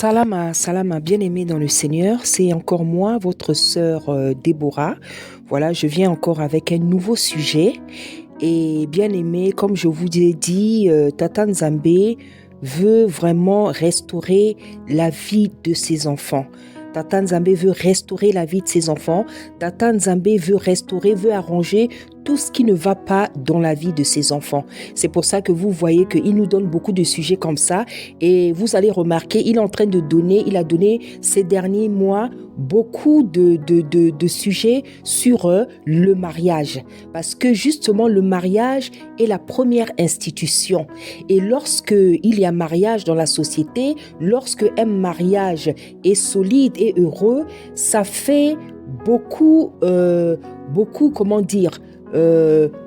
Salama, bien-aimé dans le Seigneur, c'est encore moi, votre sœur Déborah. Voilà, je viens encore avec un nouveau sujet. Et bien-aimé, comme je vous ai dit, Tata Nzambe veut vraiment restaurer la vie de ses enfants. Tata Nzambe veut restaurer la vie de ses enfants. Tata Nzambe veut arranger tout ce qui ne va pas dans la vie de ses enfants. C'est pour ça que vous voyez qu'il nous donne beaucoup de sujets comme ça. Et vous allez remarquer, il a donné ces derniers mois beaucoup de sujets sur le mariage. Parce que justement, le mariage est la première institution. Et lorsque il y a mariage dans la société, lorsque un mariage est solide et heureux, ça fait beaucoup,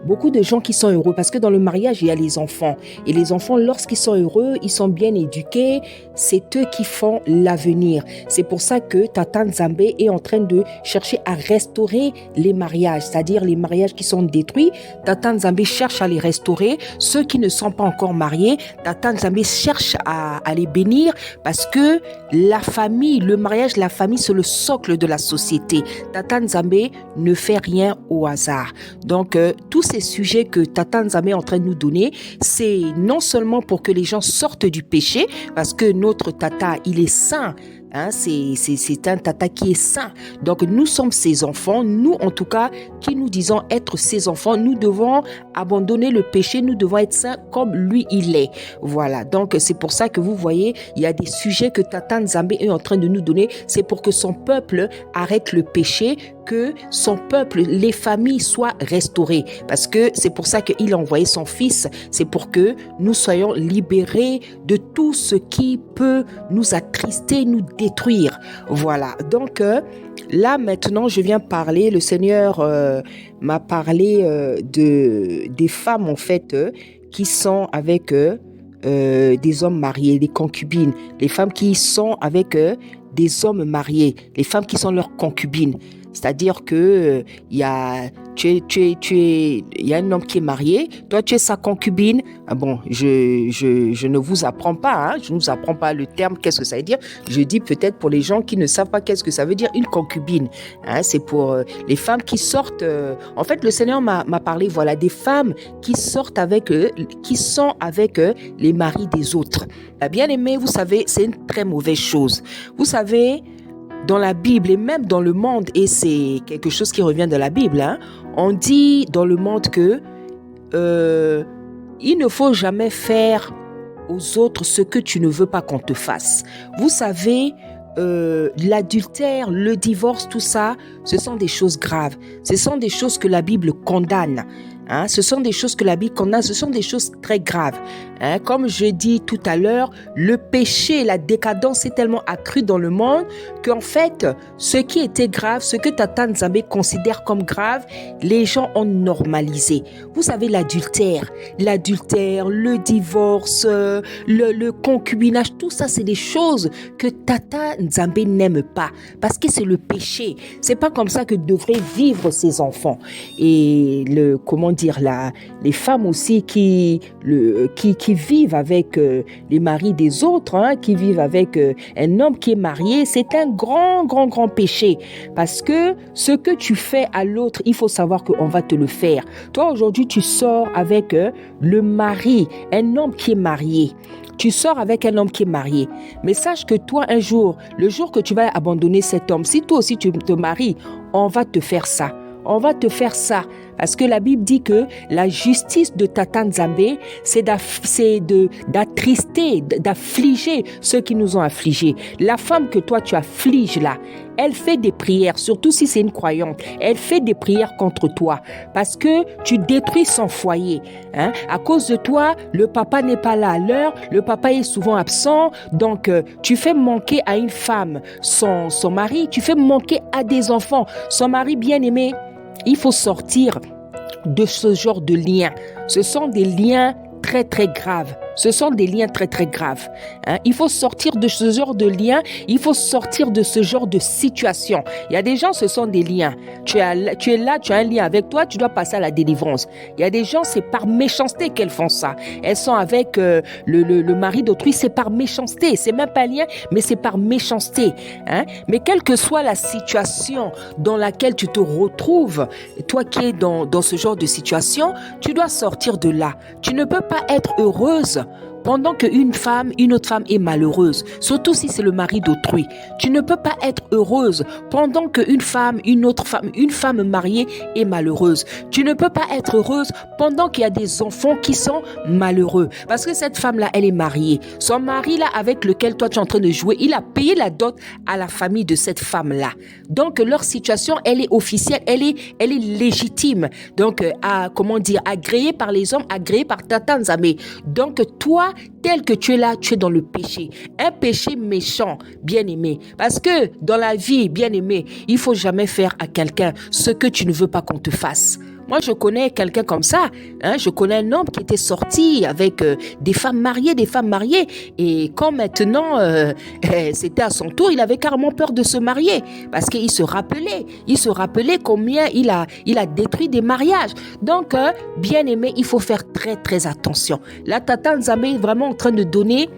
beaucoup de gens qui sont heureux parce que dans le mariage, il y a les enfants. Et les enfants, lorsqu'ils sont heureux, ils sont bien éduqués, c'est eux qui font l'avenir. C'est pour ça que Tata Nzambe est en train de chercher à restaurer les mariages, c'est-à-dire les mariages qui sont détruits. Tata Nzambe cherche à les restaurer. Ceux qui ne sont pas encore mariés, Tata Nzambe cherche à les bénir parce que la famille, le mariage, la famille, c'est le socle de la société. Tata Nzambe ne fait rien au hasard. Donc, tous ces sujets que Tata Nzambe est en train de nous donner, c'est non seulement pour que les gens sortent du péché, parce que notre Tata, il est saint. C'est un Tata qui est saint. Donc, nous sommes ses enfants. Nous, en tout cas, qui nous disons être ses enfants, nous devons abandonner le péché. Nous devons être saints comme lui, il est. Voilà. Donc, c'est pour ça que vous voyez, il y a des sujets que Tata Nzambe est en train de nous donner. C'est pour que son peuple arrête le péché, que son peuple, les familles soient restaurées. Parce que c'est pour ça qu'il a envoyé son fils. C'est pour que nous soyons libérés de tout ce qui peut nous attrister, nous détruire. Voilà. Donc, là, maintenant, je viens parler, le Seigneur m'a parlé des femmes, en fait, qui sont avec des hommes mariés, des concubines. Les femmes qui sont avec des hommes mariés, les femmes qui sont leurs concubines. C'est-à-dire que il y a un homme qui est marié, toi tu es sa concubine. Ah bon, je ne vous apprends pas, je ne vous apprends pas le terme, qu'est-ce que ça veut dire. Je dis peut-être pour les gens qui ne savent pas qu'est-ce que ça veut dire une concubine. C'est pour les femmes qui sortent. En fait, le Seigneur m'a parlé, voilà, des femmes qui sortent qui sont avec les maris des autres. Bien aimé, vous savez, c'est une très mauvaise chose. Vous savez, dans la Bible et même dans le monde, et c'est quelque chose qui revient de la Bible, on dit dans le monde que il ne faut jamais faire aux autres ce que tu ne veux pas qu'on te fasse. Vous savez, l'adultère, le divorce, tout ça, ce sont des choses graves. Ce sont des choses que la Bible condamne. Ce sont des choses que la Bible condamne, ce sont des choses très graves. Comme je dis tout à l'heure, le péché, la décadence est tellement accrue dans le monde qu'en fait, ce qui était grave, ce que Tata Nzambe considère comme grave, les gens ont normalisé. Vous savez, l'adultère, le divorce, le concubinage, tout ça, c'est des choses que Tata Nzambe n'aime pas parce que c'est le péché. C'est pas comme ça que devraient vivre ses enfants. Et les femmes aussi qui vivent avec les maris des autres, qui vivent avec un homme qui est marié, c'est un grand péché. Parce que ce que tu fais à l'autre, il faut savoir qu'on va te le faire. Toi, aujourd'hui, tu sors avec le mari, un homme qui est marié. Tu sors avec un homme qui est marié. Mais sache que toi, un jour, le jour que tu vas abandonner cet homme, si toi aussi tu te maries, on va te faire ça. On va te faire ça. Parce que la Bible dit que la justice de Tata Nzambe, c'est d'attrister, d'affliger ceux qui nous ont affligés. La femme que toi tu affliges là, elle fait des prières, surtout si c'est une croyante. Elle fait des prières contre toi parce que tu détruis son foyer. À cause de toi, le papa n'est pas là à l'heure, le papa est souvent absent. Donc, tu fais manquer à une femme son mari, tu fais manquer à des enfants son mari bien-aimé. Il faut sortir de ce genre de liens. Ce sont des liens très très graves. Ce sont des liens très très graves. Il faut sortir de ce genre de liens, il faut sortir de ce genre de situation. Il y a des gens, ce sont des liens. Tu es là, tu as un lien avec toi, tu dois passer à la délivrance. Il y a des gens, c'est par méchanceté qu'elles font ça. Elles sont avec le mari d'autrui, c'est par méchanceté. C'est même pas un lien, mais c'est par méchanceté. Mais quelle que soit la situation dans laquelle tu te retrouves, toi qui es dans ce genre de situation, tu dois sortir de là. Tu ne peux pas être heureuse pendant qu'une autre femme est malheureuse, surtout si c'est le mari d'autrui. Tu ne peux pas être heureuse pendant qu'une une femme mariée est malheureuse. Tu ne peux pas être heureuse pendant qu'il y a des enfants qui sont malheureux. Parce que cette femme-là, elle est mariée. Son mari-là, avec lequel toi tu es en train de jouer, il a payé la dot à la famille de cette femme-là. Donc, leur situation, elle est officielle, elle est légitime. Donc, agréée par les hommes, agréée par Tata Nzambe. Donc, toi, tel que tu es là, tu es dans le péché. Un péché méchant, bien-aimé. Parce que dans la vie, bien-aimé, il faut jamais faire à quelqu'un ce que tu ne veux pas qu'on te fasse. Moi, je connais quelqu'un comme ça. Je connais un homme qui était sorti avec des femmes mariées. Et quand maintenant, c'était à son tour, il avait carrément peur de se marier. Parce qu'il se rappelait combien il a détruit des mariages. Donc, bien aimé, il faut faire très, très attention. Là, Tata Nzambe est vraiment en train de donner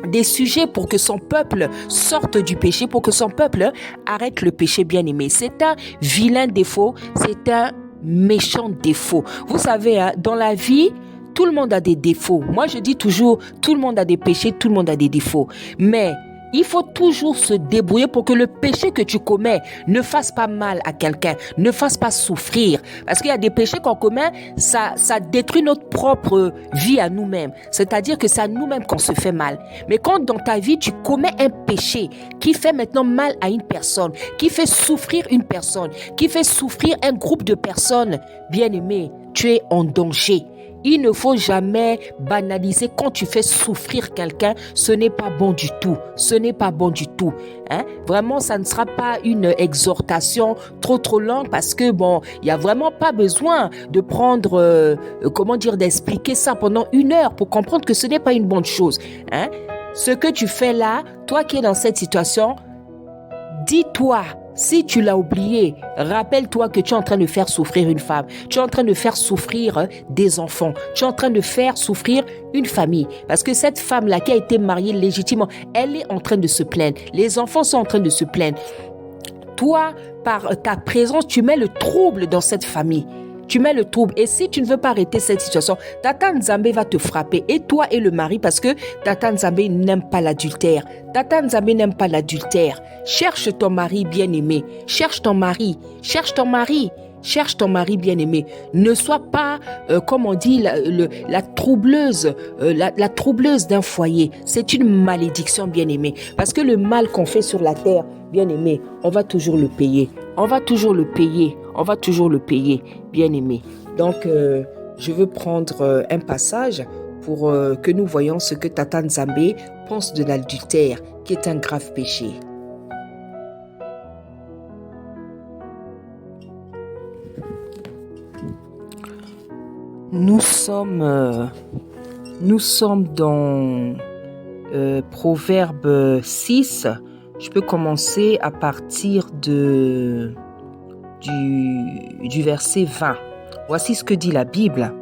des sujets pour que son peuple sorte du péché, pour que son peuple arrête le péché, bien aimé. C'est un vilain défaut, c'est un méchant défaut. Vous savez, dans la vie, tout le monde a des défauts. Moi, je dis toujours, tout le monde a des péchés, tout le monde a des défauts. Mais il faut toujours se débrouiller pour que le péché que tu commets ne fasse pas mal à quelqu'un, ne fasse pas souffrir. Parce qu'il y a des péchés qu'on commet, ça détruit notre propre vie à nous-mêmes. C'est-à-dire que c'est à nous-mêmes qu'on se fait mal. Mais quand dans ta vie, tu commets un péché qui fait maintenant mal à une personne, qui fait souffrir une personne, qui fait souffrir un groupe de personnes, bien aimé, tu es en danger. Il ne faut jamais banaliser quand tu fais souffrir quelqu'un. Ce n'est pas bon du tout. Ce n'est pas bon du tout. Vraiment, ça ne sera pas une exhortation trop longue parce que il y a vraiment pas besoin de prendre, d'expliquer ça pendant 1 heure pour comprendre que ce n'est pas une bonne chose. Ce que tu fais là, toi qui es dans cette situation, dis-toi, si tu l'as oublié, rappelle-toi que tu es en train de faire souffrir une femme. Tu es en train de faire souffrir des enfants. Tu es en train de faire souffrir une famille. Parce que cette femme-là qui a été mariée légitimement, elle est en train de se plaindre. Les enfants sont en train de se plaindre. Toi, par ta présence, tu mets le trouble dans cette famille. Tu mets le trouble. Et si tu ne veux pas arrêter cette situation, Tata Nzambe va te frapper. Et toi et le mari, parce que Tata Nzambe n'aime pas l'adultère. Tata Nzambe n'aime pas l'adultère. Cherche ton mari bien-aimé. Cherche ton mari. Cherche ton mari. Cherche ton mari bien-aimé. Ne sois pas, comme on dit, la troubleuse, la troubleuse d'un foyer. C'est une malédiction, bien-aimé. Parce que le mal qu'on fait sur la terre, bien-aimé, on va toujours le payer. On va toujours le payer. On va toujours le payer, bien-aimé. Donc, je veux prendre un passage pour que nous voyons ce que Tata Nzambe pense de l'adultère, qui est un grave péché. Nous sommes dans Proverbe 6. Je peux commencer à partir du verset 20. Voici ce que dit la Bible.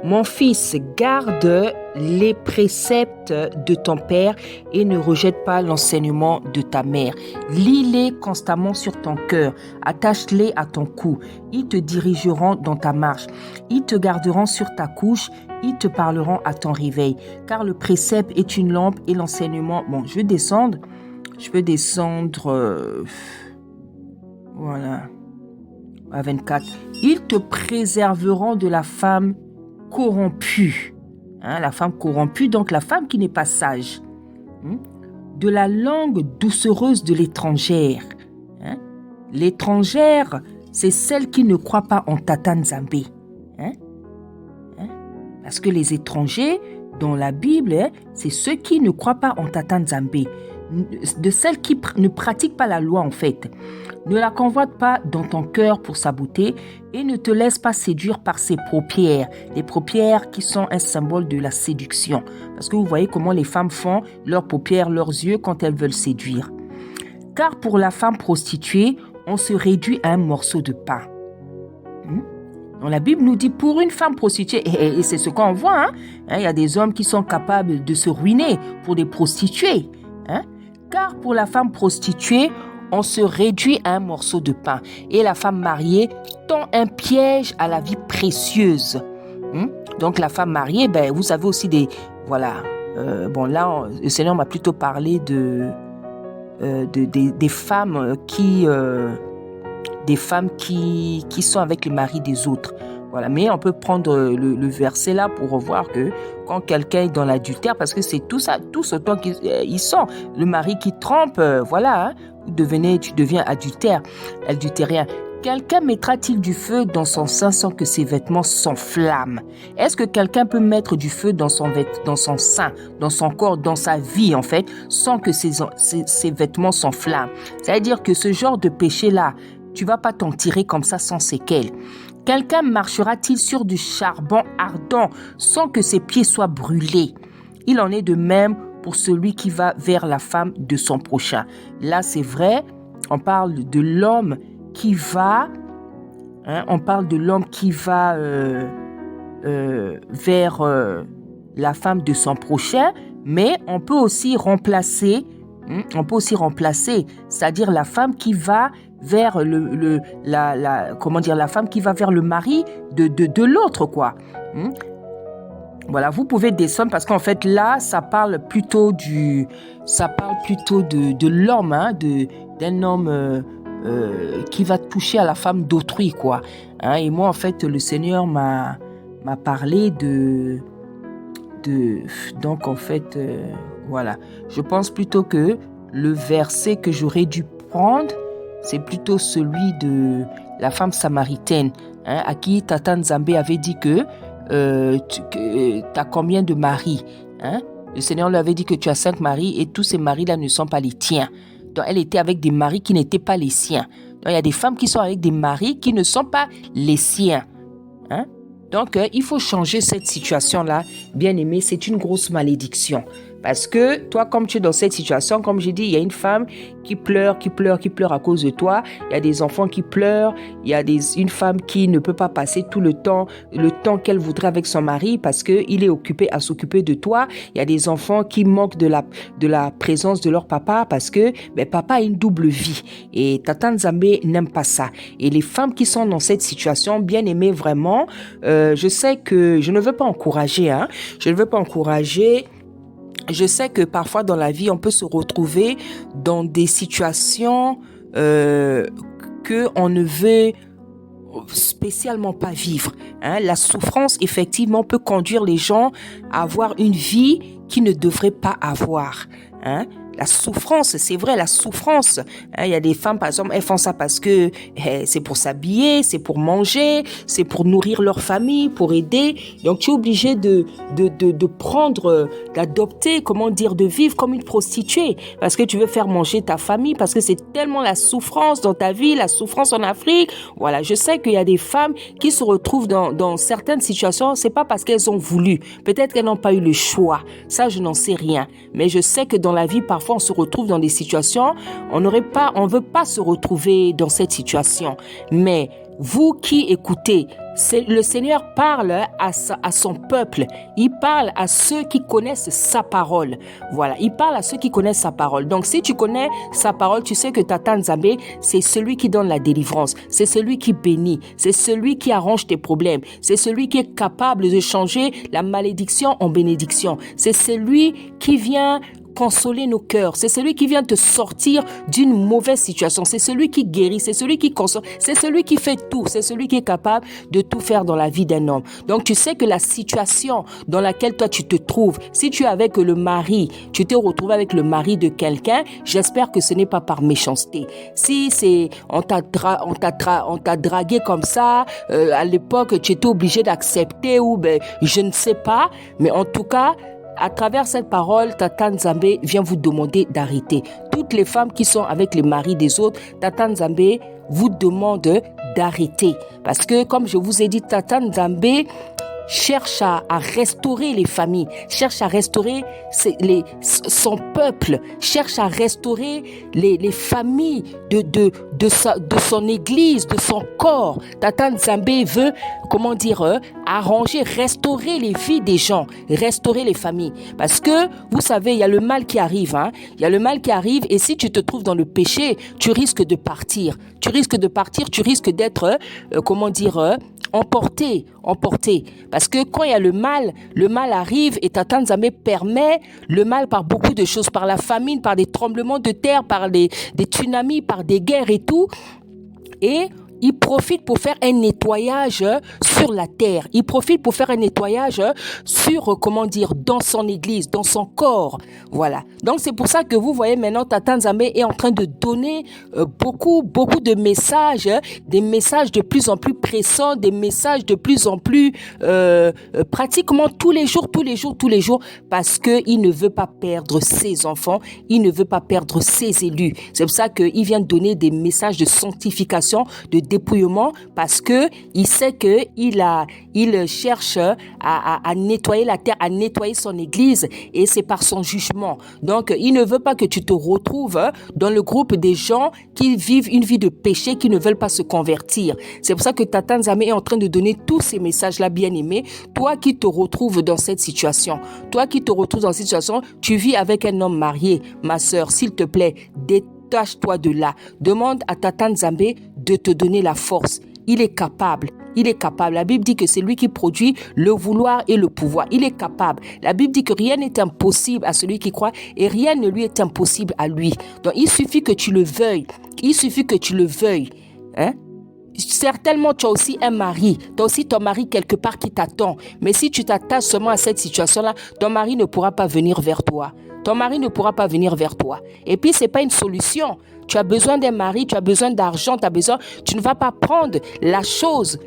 Mon fils, garde les préceptes de ton père et ne rejette pas l'enseignement de ta mère. Lis-les constamment sur ton cœur, attache-les à ton cou. Ils te dirigeront dans ta marche. Ils te garderont sur ta couche. Ils te parleront à ton réveil. Car le précepte est une lampe et l'enseignement... Bon, je peux descendre... voilà. À 24. Ils te préserveront de la femme corrompue. La femme corrompue, donc la femme qui n'est pas sage. De la langue doucereuse de l'étrangère. L'étrangère, c'est celle qui ne croit pas en Tata Nzambe. Parce que les étrangers, dans la Bible, c'est ceux qui ne croient pas en Tata Nzambe. ne pratique pas la loi en fait. Ne la convoite pas dans ton cœur pour sa beauté et ne te laisse pas séduire par ses paupières. Les paupières qui sont un symbole de la séduction. Parce que vous voyez comment les femmes font leurs paupières, leurs yeux quand elles veulent séduire. Car pour la femme prostituée, on se réduit à un morceau de pain. Donc la Bible nous dit pour une femme prostituée, et c'est ce qu'on voit, il y a des hommes qui sont capables de se ruiner pour des prostituées. Car pour la femme prostituée, on se réduit à un morceau de pain. Et la femme mariée tend un piège à la vie précieuse. Donc la femme mariée, vous avez aussi des... Voilà. Là, le Seigneur m'a plutôt parlé des femmes qui sont avec le mari des autres. Voilà. Mais on peut prendre le verset là pour voir que quand quelqu'un est dans l'adultère, parce que c'est tout ça, tous autant qu'ils sont. Le mari qui trompe, tu deviens adultérien. Quelqu'un mettra-t-il du feu dans son sein sans que ses vêtements s'enflamment? Est-ce que quelqu'un peut mettre du feu dans son sein, dans son corps, dans sa vie en fait, sans que ses vêtements s'enflamment? C'est-à-dire que ce genre de péché-là, tu vas pas t'en tirer comme ça sans séquelles. Quelqu'un marchera-t-il sur du charbon ardent sans que ses pieds soient brûlés? Il en est de même pour celui qui va vers la femme de son prochain. Là, c'est vrai, on parle de l'homme qui va, vers la femme de son prochain, mais on peut aussi remplacer, c'est-à-dire la femme qui va vers la femme qui va vers le mari de l'autre, quoi. Voilà, vous pouvez descendre parce qu'en fait là, ça parle plutôt de l'homme, d'un homme qui va toucher à la femme d'autrui, quoi. Et moi, en fait, le Seigneur m'a parlé donc en fait, voilà. Je pense plutôt que le verset que j'aurais dû prendre, c'est plutôt celui de la femme samaritaine, à qui Tata Nzambe avait dit que tu as combien de maris, Le Seigneur lui avait dit que tu as 5 maris et tous ces maris-là ne sont pas les tiens. Donc, elle était avec des maris qui n'étaient pas les siens. Donc, il y a des femmes qui sont avec des maris qui ne sont pas les siens. Donc, il faut changer cette situation-là. Bien-aimé, c'est une grosse malédiction. Parce que toi, comme tu es dans cette situation, comme j'ai dit, il y a une femme qui pleure à cause de toi. Il y a des enfants qui pleurent. Il y a une femme qui ne peut pas passer tout le temps qu'elle voudrait avec son mari parce qu'il est occupé à s'occuper de toi. Il y a des enfants qui manquent de la présence de leur papa parce que papa a une double vie. Et Tata Nzambe n'aime pas ça. Et les femmes qui sont dans cette situation, bien aimées vraiment, je sais que je ne veux pas encourager. Je ne veux pas encourager. Je sais que parfois dans la vie, on peut se retrouver dans des situations que on ne veut spécialement pas vivre. La souffrance, effectivement, peut conduire les gens à avoir une vie qu'ils ne devraient pas avoir. La souffrance, c'est vrai, la souffrance. Il y a des femmes, par exemple, elles font ça parce que c'est pour s'habiller, c'est pour manger, c'est pour nourrir leur famille, pour aider. Donc, tu es obligé de prendre, d'adopter, de vivre comme une prostituée. Parce que tu veux faire manger ta famille, parce que c'est tellement la souffrance dans ta vie, la souffrance en Afrique. Voilà, je sais qu'il y a des femmes qui se retrouvent dans certaines situations, c'est pas parce qu'elles ont voulu. Peut-être qu'elles n'ont pas eu le choix. Ça, je n'en sais rien. Mais je sais que dans la vie, parfois, on se retrouve dans des situations, on veut pas se retrouver dans cette situation. Mais vous qui écoutez, le Seigneur parle à son peuple. Il parle à ceux qui connaissent sa parole. Voilà, il parle à ceux qui connaissent sa parole. Donc, si tu connais sa parole, tu sais que Tata Nzambe, c'est celui qui donne la délivrance. C'est celui qui bénit. C'est celui qui arrange tes problèmes. C'est celui qui est capable de changer la malédiction en bénédiction. C'est celui qui vient consoler nos cœurs. C'est celui qui vient te sortir d'une mauvaise situation. C'est celui qui guérit. C'est celui qui console. C'est celui qui fait tout. C'est celui qui est capable de tout faire dans la vie d'un homme. Donc, tu sais que la situation dans laquelle toi tu te trouves, si tu es avec le mari, tu t'es retrouvé avec le mari de quelqu'un, j'espère que ce n'est pas par méchanceté. Si on t'a dragué comme ça, à l'époque, tu étais obligé d'accepter ou je ne sais pas, mais en tout cas, à travers cette parole, Tata Nzambe vient vous demander d'arrêter. Toutes les femmes qui sont avec les maris des autres, Tata Nzambe vous demande d'arrêter. Parce que, comme je vous ai dit, Tata Nzambe cherche à restaurer les familles, cherche à restaurer son peuple, cherche à restaurer les familles de son église, de son corps. Tata Nzambe veut, arranger, restaurer les vies des gens, restaurer les familles. Parce que, vous savez, il y a le mal qui arrive, il y a le mal qui arrive, et si tu te trouves dans le péché, tu risques de partir. Tu risques d'être, emporté. Parce que quand il y a le mal arrive et Tata Nzambe permet le mal par beaucoup de choses, par la famine, par des tremblements de terre, par des tsunamis, par des guerres et tout. Et il profite pour faire un nettoyage sur la terre. Il profite pour faire un nettoyage sur, dans son église, dans son corps. Voilà. Donc, c'est pour ça que vous voyez maintenant, Tata Nzambe est en train de donner beaucoup de messages, des messages de plus en plus pressants, des messages de plus en plus pratiquement tous les jours, parce qu'il ne veut pas perdre ses enfants, il ne veut pas perdre ses élus. C'est pour ça qu'il vient donner des messages de sanctification, de dépouillement, parce que il sait que il cherche à nettoyer la terre, à nettoyer son église, et c'est par son jugement. Donc, il ne veut pas que tu te retrouves dans le groupe des gens qui vivent une vie de péché, qui ne veulent pas se convertir. C'est pour ça que Tata Nzambe est en train de donner tous ces messages-là, bien-aimés. Toi qui te retrouves dans cette situation, tu vis avec un homme marié, ma sœur, s'il te plaît, détache-toi de là. Demande à Tata Nzambe de te donner la force. Il est capable. La Bible dit que c'est lui qui produit le vouloir et le pouvoir. Il est capable. La Bible dit que rien n'est impossible à celui qui croit et rien ne lui est impossible à lui. Donc, il suffit que tu le veuilles. Certainement, tu as aussi un mari. Tu as aussi ton mari quelque part qui t'attend. Mais si tu t'attaches seulement à cette situation-là, ton mari ne pourra pas venir vers toi. Et puis, c'est pas une solution. Tu as besoin d'un mari, tu as besoin d'argent, tu ne vas pas prendre la chose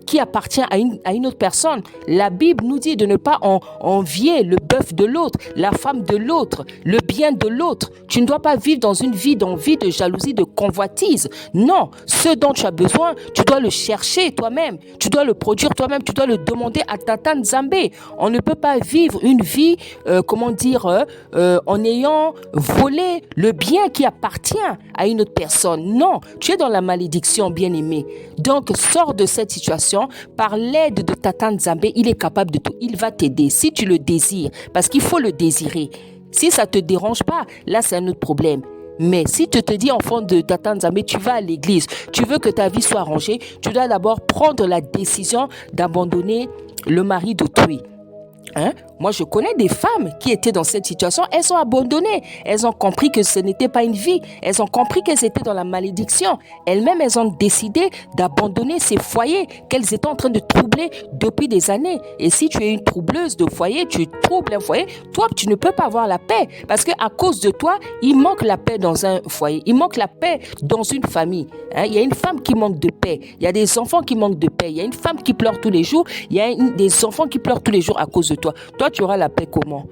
qui appartient à une autre personne. La Bible nous dit de ne pas envier le bœuf de l'autre, la femme de l'autre, le bien de l'autre. Tu ne dois pas vivre dans une vie d'envie, de jalousie, de convoitise. Non, ce dont tu as besoin, tu dois le chercher toi-même, tu dois le produire toi-même, tu dois le demander à Tata Nzambe. On ne peut pas vivre une vie, en ayant volé le bien qui appartient à une autre personne. Non, tu es dans la malédiction, bien-aimé. Donc, sors de cette situation. Par l'aide de Tata Nzambe, il est capable de tout. Il va t'aider si tu le désires, parce qu'il faut le désirer. Si ça te dérange pas, là c'est un autre problème. Mais si tu te dis, enfant de Tata Nzambe, tu vas à l'église, tu veux que ta vie soit arrangée, tu dois d'abord prendre la décision d'abandonner le mari d'autrui. Moi, je connais des femmes qui étaient dans cette situation. Elles ont abandonné. Elles ont compris que ce n'était pas une vie. Elles ont compris qu'elles étaient dans la malédiction. Elles-mêmes, elles ont décidé d'abandonner ces foyers qu'elles étaient en train de troubler depuis des années. Et si tu es une troubleuse de foyer, tu troubles un foyer, toi, tu ne peux pas avoir la paix. Parce qu'à cause de toi, il manque la paix dans un foyer. Il manque la paix dans une famille. Il y a une femme qui manque de paix. Il y a des enfants qui manquent de paix. Il y a une femme qui pleure tous les jours. Il y a des enfants qui pleurent tous les jours à cause de toi. Toi, tu auras la paix comment?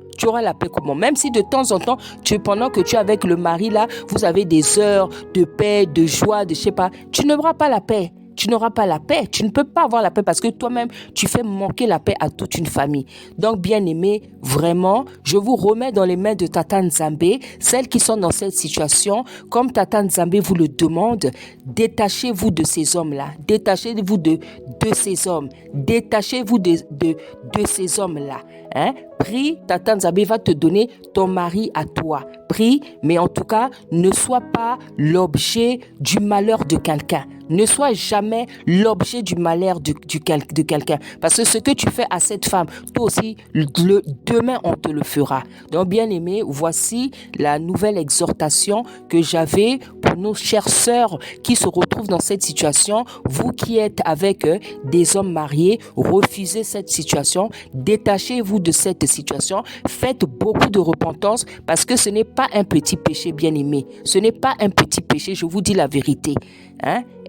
Même si de temps en temps, pendant que tu es avec le mari là, vous avez des heures de paix, de joie, de je sais pas, tu n'auras pas la paix. Tu n'auras pas la paix. Tu ne peux pas avoir la paix parce que toi-même, tu fais manquer la paix à toute une famille. Donc, bien aimé, vraiment, je vous remets dans les mains de Tata Nzambe, celles qui sont dans cette situation, comme Tata Nzambe vous le demande, détachez-vous de ces hommes-là. Détachez-vous de ces hommes. Détachez-vous de ces hommes-là. Prie, Tata Nzambe va te donner ton mari à toi. Prie, mais en tout cas, ne sois pas l'objet du malheur de quelqu'un. Ne sois jamais l'objet du malheur de quelqu'un. Parce que ce que tu fais à cette femme, toi aussi, demain, on te le fera. Donc, bien aimé, voici la nouvelle exhortation que j'avais pour nos chères sœurs qui se retrouvent dans cette situation. Vous qui êtes avec des hommes mariés, refusez cette situation. Détachez-vous de cette situation. Faites beaucoup de repentance parce que ce n'est pas un petit péché, bien aimé. Ce n'est pas un petit péché, je vous dis la vérité.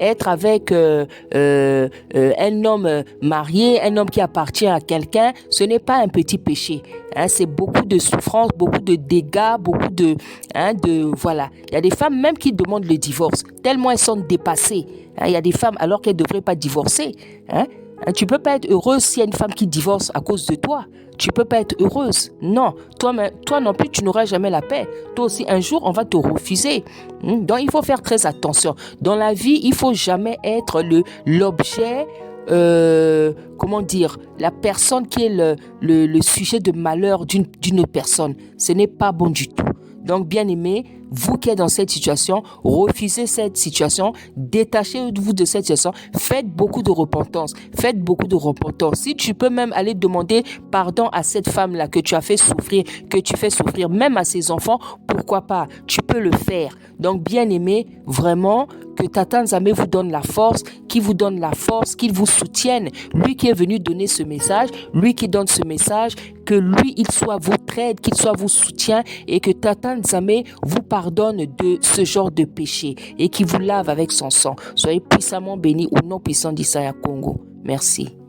être avec un homme marié, un homme qui appartient à quelqu'un, ce n'est pas un petit péché. Hein, c'est beaucoup de souffrance, beaucoup de dégâts, voilà. Il y a des femmes même qui demandent le divorce, tellement elles sont dépassées. Hein, il y a des femmes alors qu'elles ne devraient pas divorcer. Hein. Tu peux pas être heureuse s'il y a une femme qui divorce à cause de toi. Tu peux pas être heureuse. Non, toi non plus, tu n'auras jamais la paix. Toi aussi, un jour, on va te refuser. Donc, il faut faire très attention. Dans la vie, il faut jamais être l'objet, la personne qui est le sujet de malheur d'une personne. Ce n'est pas bon du tout. Donc, bien aimé, vous qui êtes dans cette situation, refusez cette situation, détachez-vous de cette situation, faites beaucoup de repentance, Si tu peux même aller demander pardon à cette femme-là que tu as fait souffrir, que tu fais souffrir, même à ses enfants, pourquoi pas? Tu peux le faire. Donc, bien aimé, vraiment, que Tata Nzambe vous donne la force, qu'il vous soutienne. Lui qui est venu donner ce message, lui qui donne ce message, que lui, il soit votre aide, qu'il soit vos soutiens et que Tata Nzambe vous pardonne de ce genre de péché et qu'il vous lave avec son sang. Soyez puissamment bénis au nom puissant d'Issaïa Congo. Merci.